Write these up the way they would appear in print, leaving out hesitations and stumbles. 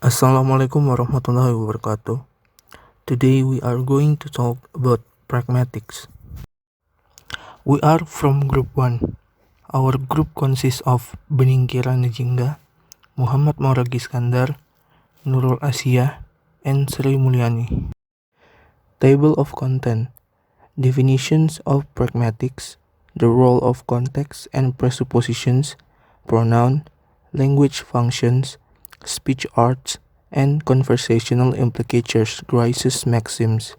Assalamualaikum warahmatullahi wabarakatuh. Today we are going to talk about pragmatics. We are from Group 1. Our group consists of Bening Kirana Jingga, Muhammad Mauraga Iskandar, Nurul Asyiah, and Sri Mulyani. Table of content. Definitions of pragmatics, the role of context and presuppositions, pronoun, language functions, speech arts, and conversational implicatures crisis maxims.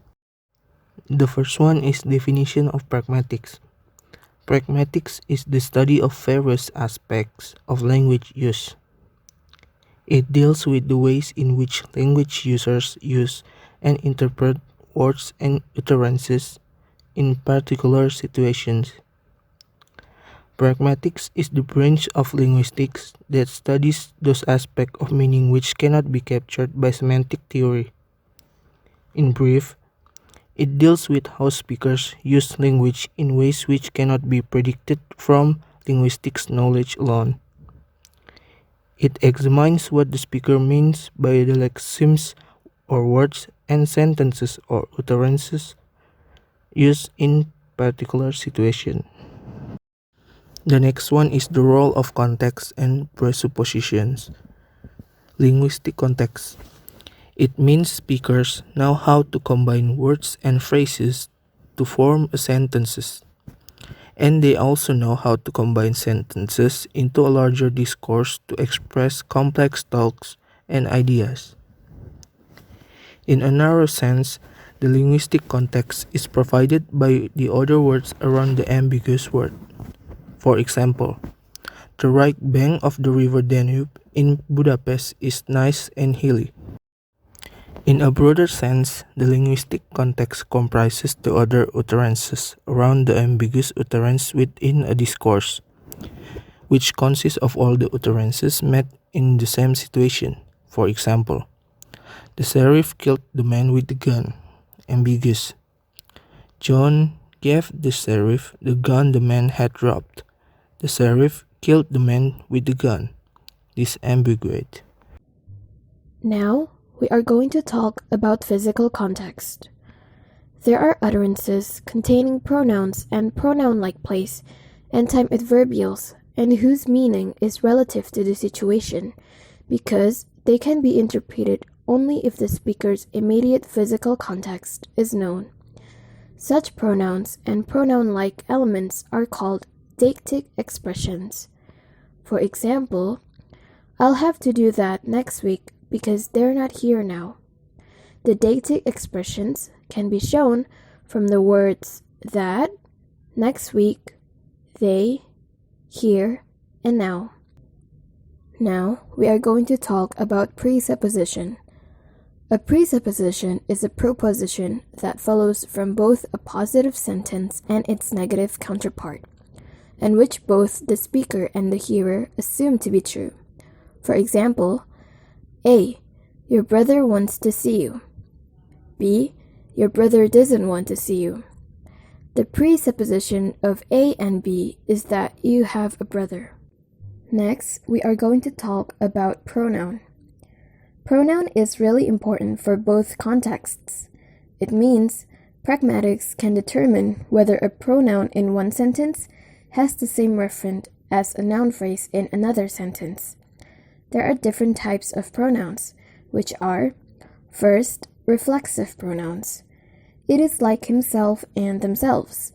The first one is definition of pragmatics. Pragmatics is the study of various aspects of language use. It deals with the ways in which language users use and interpret words and utterances in particular situations. Pragmatics is the branch of linguistics that studies those aspects of meaning which cannot be captured by semantic theory. In brief, it deals with how speakers use language in ways which cannot be predicted from linguistics knowledge alone. It examines what the speaker means by the lexemes or words and sentences or utterances used in particular situation. The next one is the role of context and presuppositions. Linguistic context. It means speakers know how to combine words and phrases to form sentences. And they also know how to combine sentences into a larger discourse to express complex thoughts and ideas. In a narrow sense, the linguistic context is provided by the other words around the ambiguous word. For example, the right bank of the river Danube in Budapest is nice and hilly. In a broader sense, the linguistic context comprises the other utterances around the ambiguous utterance within a discourse, which consists of all the utterances met in the same situation. For example, the sheriff killed the man with the gun. Ambiguous. John gave the sheriff the gun the man had robbed. The sheriff killed the man with the gun. Disambiguate. Now, we are going to talk about physical context. There are utterances containing pronouns and pronoun-like place and time adverbials and whose meaning is relative to the situation because they can be interpreted only if the speaker's immediate physical context is known. Such pronouns and pronoun-like elements are called deictic expressions. For example, I'll have to do that next week because they're not here now. The deictic expressions can be shown from the words that, next week, they, here, and now. Now, we are going to talk about presupposition. A presupposition is a proposition that follows from both a positive sentence and its negative counterpart, and which both the speaker and the hearer assume to be true. For example, A. Your brother wants to see you. B. Your brother doesn't want to see you. The presupposition of A and B is that you have a brother. Next, we are going to talk about pronoun. Pronoun is really important for both contexts. It means pragmatics can determine whether a pronoun in one sentence has the same referent as a noun phrase in another sentence. There are different types of pronouns, which are, first, reflexive pronouns. It is like himself and themselves.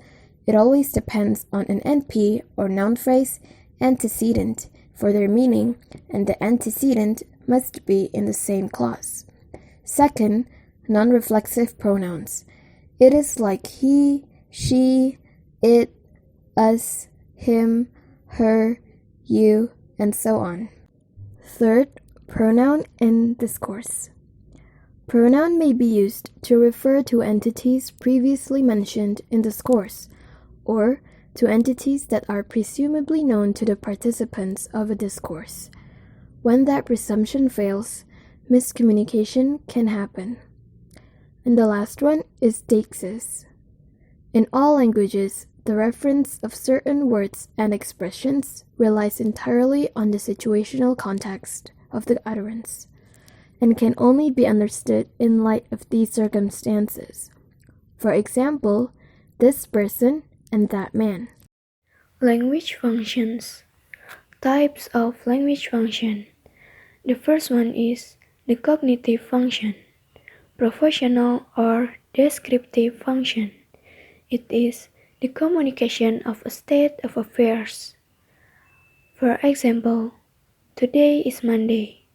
It always depends on an NP or noun phrase antecedent for their meaning, and the antecedent must be in the same clause. Second, non-reflexive pronouns. It is like he, she, it, us, him, her, you, and so on. Third, pronoun in discourse. Pronoun may be used to refer to entities previously mentioned in discourse, or to entities that are presumably known to the participants of a discourse. When that presumption fails, miscommunication can happen. And the last one is deixis. In all languages, the reference of certain words and expressions relies entirely on the situational context of the utterance. and can only be understood in light of these circumstances. For example, this person and that man. Language functions. Types of language function. The first one is the cognitive function, professional or descriptive function. It is the communication of a state of affairs. For example, today is Monday,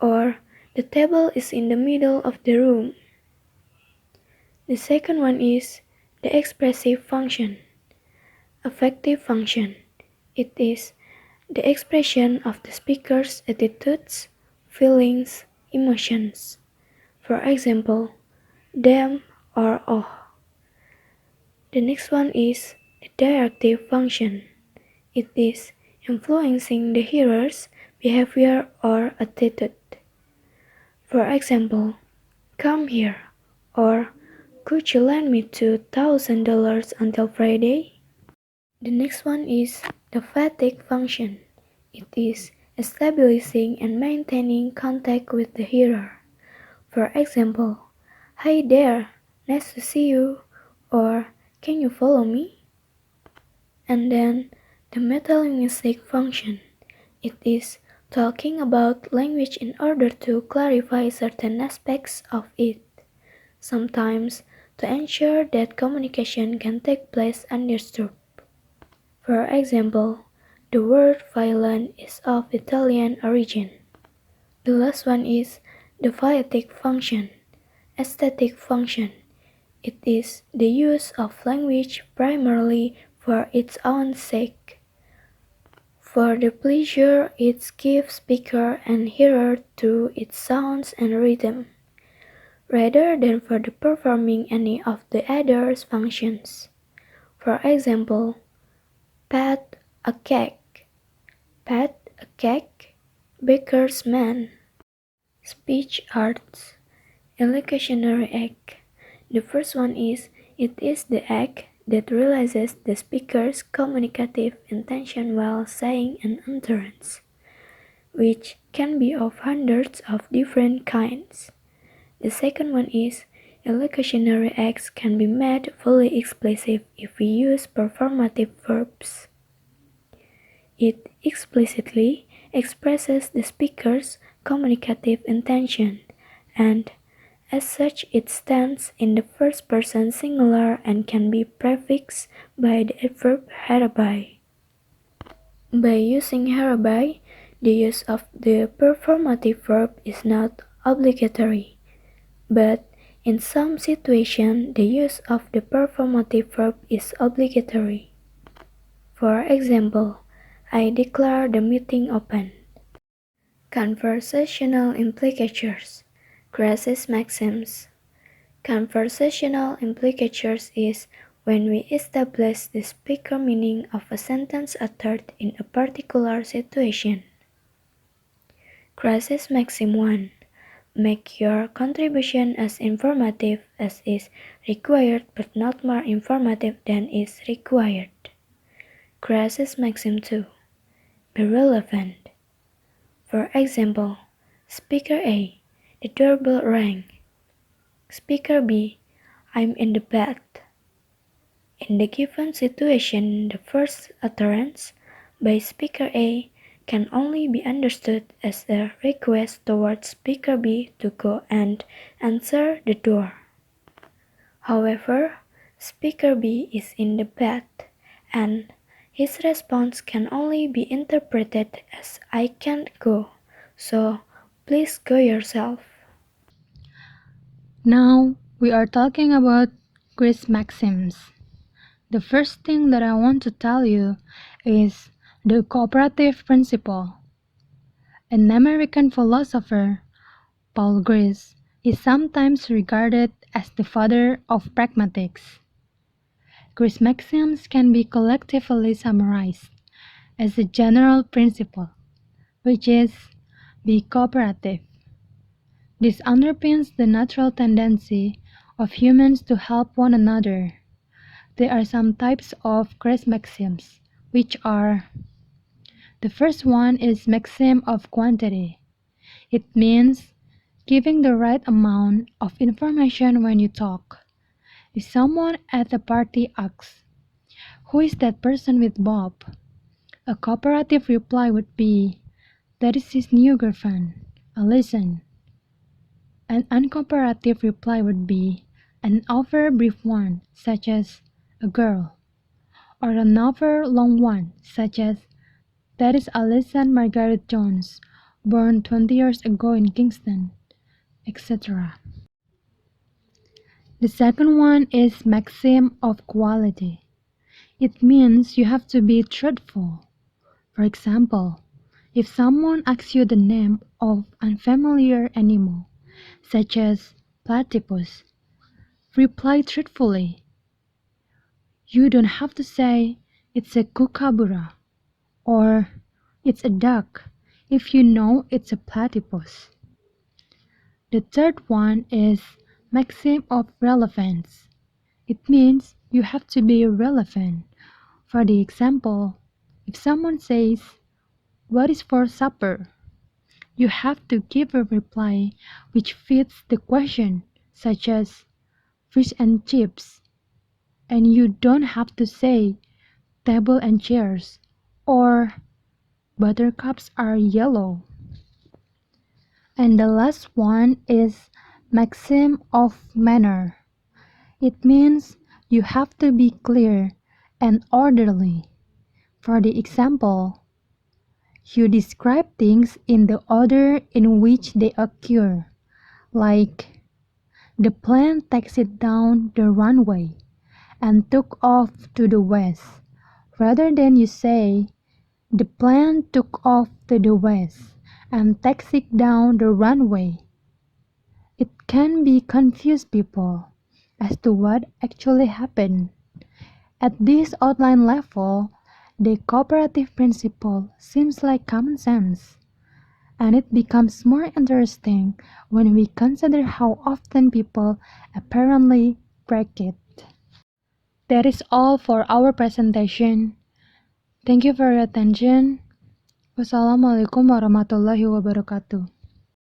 or the table is in the middle of the room. The second one is the expressive function, affective function. It is the expression of the speaker's attitudes, feelings, emotions. For example, them or oh. The next one is the directive function. It is influencing the hearer's behavior or attitude. For example, come here, or could you lend me $2,000 until Friday? The next one is the fatigue function. It is establishing and maintaining contact with the hearer. For example, hi there, nice to see you, or can you follow me? And then the metalinguistic function. It is talking about language in order to clarify certain aspects of it, sometimes to ensure that communication can take place undisturbed. For example, the word violin is of Italian origin. The last one is the phonetic function, aesthetic function. It is the use of language primarily for its own sake, for the pleasure it gives speaker and hearer through its sounds and rhythm, rather than for the performing any of the other functions. For example, pat a cake, baker's man. Speech arts, illusionary act. The first one is, it is the act that realizes the speaker's communicative intention while saying an utterance, which can be of hundreds of different kinds. The second one is, illusionary acts can be made fully explicit if we use performative verbs. It explicitly expresses the speaker's communicative intention, and as such it stands in the first person singular and can be prefixed by the adverb hereby. By using hereby, the use of the performative verb is not obligatory, but in some situations the use of the performative verb is obligatory. For example, I declare the meeting open. Conversational implicatures, crisis maxims. Conversational implicatures is when we establish the speaker meaning of a sentence uttered in a particular situation. Crisis maxim 1. Make your contribution as informative as is required but not more informative than is required. Crisis maxim 2. Be relevant. For example, Speaker A, the doorbell rang. Speaker B, I'm in the bed. In the given situation, the first utterance by Speaker A can only be understood as a request towards Speaker B to go and answer the door. However, Speaker B is in the bed, and his response can only be interpreted as I can't go, so please go yourself. Now we are talking about Chris maxims. The first thing that I want to tell you is the cooperative principle. An American philosopher, Paul Gris, is sometimes regarded as the father of pragmatics. Gris maxims can be collectively summarized as a general principle, which is be cooperative. This underpins the natural tendency of humans to help one another. There are some types of Chris maxims, which are: the first one is maxim of quantity. It means giving the right amount of information when you talk. If someone at a party asks, "Who is that person with Bob?" a cooperative reply would be, "That is his new girlfriend, Alison." An uncooperative reply would be an over brief one, such as "a girl," or an over long one, such as "That is Alison Margaret Jones, born 20 years ago in Kingston," etc. The second one is maxim of quality. It means you have to be truthful. For example, if someone asks you the name of unfamiliar animal, such as platypus, reply truthfully. You don't have to say it's a kookaburra or it's a duck if you know it's a platypus. The third one is maxim of relevance. It means you have to be relevant. For the example, if someone says, "What is for supper?" you have to give a reply which fits the question, such as fish and chips, and you don't have to say table and chairs or buttercups are yellow. And the last one is maxim of manner. It means you have to be clear and orderly. For the example, you describe things in the order in which they occur, like the plane taxied down the runway and took off to the west, rather than you say, "The plane took off to the west and taxied down the runway." It can be confuse people as to what actually happened. At this outline level, the cooperative principle seems like common sense, and it becomes more interesting when we consider how often people apparently break it. That is all for our presentation. Thank you for your attention. Wassalamualaikum warahmatullahi wabarakatuh.